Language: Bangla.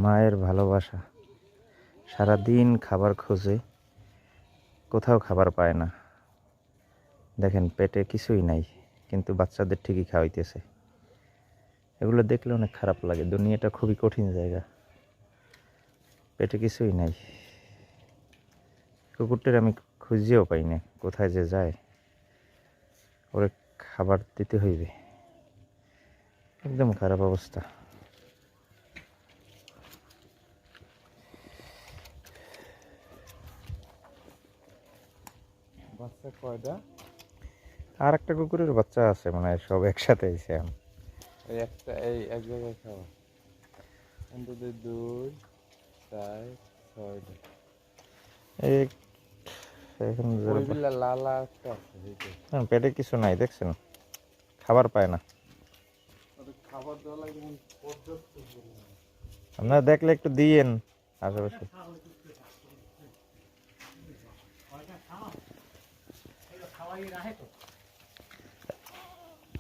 মায়ের ভালোবাসা। সারাদিন খাবার খোঁজে, কোথাও খাবার পায় না। দেখেন পেটে কিছুই নাই, কিন্তু বাচ্চাদের ঠিকই খাওয়াইতেছে। এগুলো দেখলে অনেক খারাপ লাগে। দুনিয়াটা খুবই কঠিন জায়গা। পেটে কিছুই নাই। কুকুরটার আমি খুঁজেও পাই না, কোথায় যে যায়। ওরে খাবার দিতে হইবে। একদম খারাপ অবস্থা। বাচ্চা কয়টা? আর একটা কুকুরের বাচ্চা আছে, মানে সব একসাথে এসে এই একটা, এই এক জায়গায় খাওয়া অন্তত 2, 4, 6টা। এই এখন ওই বিলা লালা একটা আছে এইটা। পেটে কিছু নাই, দেখছেন, খাবার পায় না। ওদের খাবার দেওয়া লাগে যেমন পর্যাপ্ত পরিমাণে। আপনারা দেখলে একটু দিয়েন আশেপাশে। খাওয়াই রাখে তো।